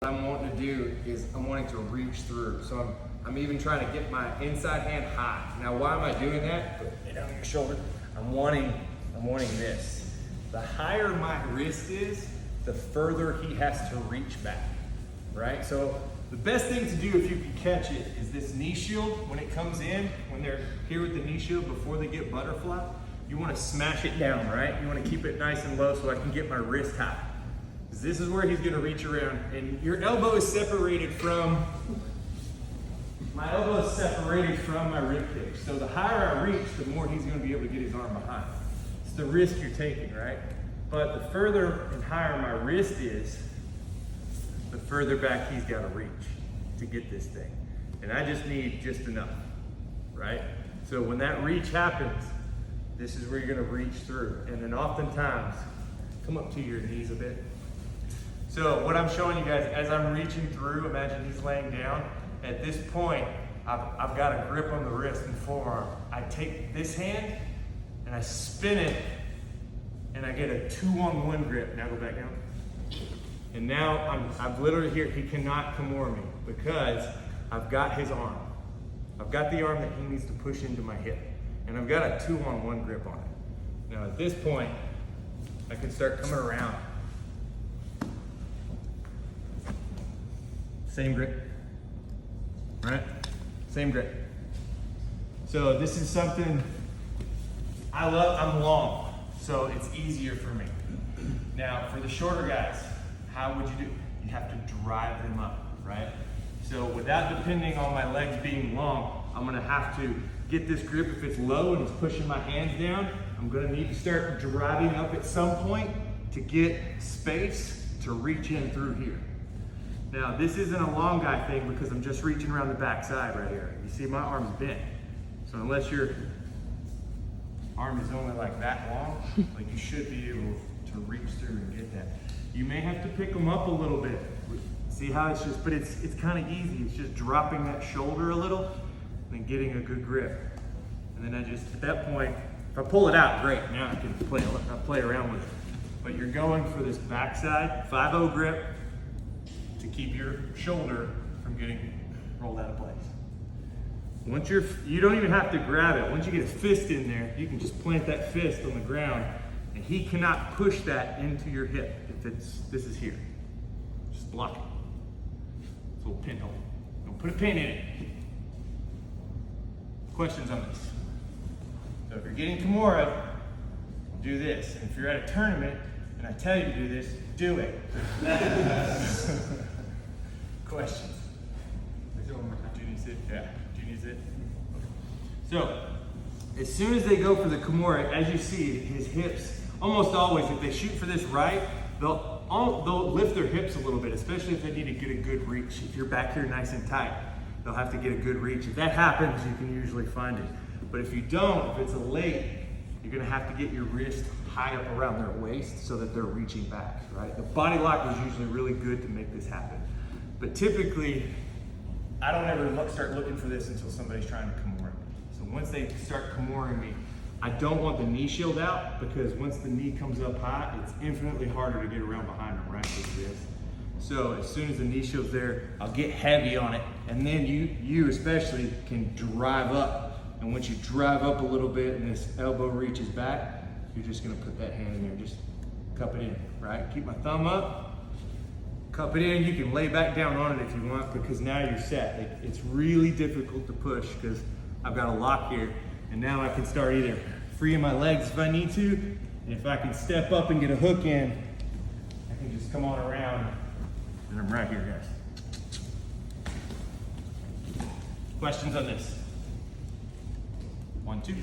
What I'm wanting to do is I'm wanting to reach through. So I'm even trying to get my inside hand high. Now, why am I doing that? Put it on your shoulder. I'm wanting this. The higher my wrist is, the further he has to reach back, right? So the best thing to do if you can catch it is this knee shield. When it comes in, when they're here with the knee shield before they get butterfly, you want to smash it down, right? You want to keep it nice and low so I can get my wrist high. This is where he's going to reach around, and your elbow is separated from, my elbow is separated from my rib cage. So the higher I reach, the more he's going to be able to get his arm behind. It's the risk you're taking, right? But the further and higher my wrist is, the further back he's got to reach to get this thing. And I just need just enough, right? So when that reach happens, this is where you're going to reach through. And then oftentimes, come up to your knees a bit. So what I'm showing you guys, as I'm reaching through, imagine he's laying down. At this point, I've got a grip on the wrist and forearm. I take this hand and I spin it and I get a 2-on-1 grip. Now go back down. And now I've literally here, he cannot Kimura me because I've got his arm. I've got the arm that he needs to push into my hip. And I've got a 2-on-1 grip on it. Now at this point, I can start coming around. Same grip, right? Same grip. So this is something I love. I'm long, so it's easier for me. Now for the shorter guys, how would you do? You have to drive them up, right? So without depending on my legs being long, I'm gonna have to get this grip. If it's low and it's pushing my hands down, I'm gonna need to start driving up at some point to get space to reach in through here. Now, this isn't a long guy thing because I'm just reaching around the back side right here. You see my arm's bent. So unless your arm is only like that long, like you should be able to reach through and get that. You may have to pick them up a little bit. See how it's just, but it's kind of easy. It's just dropping that shoulder a little and then getting a good grip. And then I just, at that point, if I pull it out, great. Now I can play around with it. But you're going for this backside 5-0 grip to keep your shoulder from getting rolled out of place. Once you don't even have to grab it. Once you get a fist in there, you can just plant that fist on the ground and he cannot push that into your hip if this is here. Just block it. It's a little pinhole. Don't put a pin in it. Questions on this? So if you're getting Kimura, do this. And if you're at a tournament and I tell you to do this, do it. Questions? Do you need to sit? Yeah. Do you need to sit? So, as soon as they go for the Kimura, as you see, his hips, almost always, if they shoot for this right, they'll lift their hips a little bit, especially if they need to get a good reach. If you're back here nice and tight, they'll have to get a good reach. If that happens, you can usually find it. But if you don't, if it's a late, you're gonna have to get your wrist high up around their waist so that they're reaching back, right? The body lock is usually really good to make this happen. But typically, I don't ever start looking for this until somebody's trying to Kimura me. So once they start Kimura me, I don't want the knee shield out because once the knee comes up high, it's infinitely harder to get around behind them, right, with this. So as soon as the knee shield's there, I'll get heavy on it, and then you especially can drive up. And once you drive up a little bit and this elbow reaches back, you're just gonna put that hand in there, just cup it in, right? Keep my thumb up, cup it in. You can lay back down on it if you want because now you're set. It's really difficult to push because I've got a lock here, and now I can start either freeing my legs if I need to, and if I can step up and get a hook in, I can just come on around, and I'm right here, guys. Questions on this? 1, 2.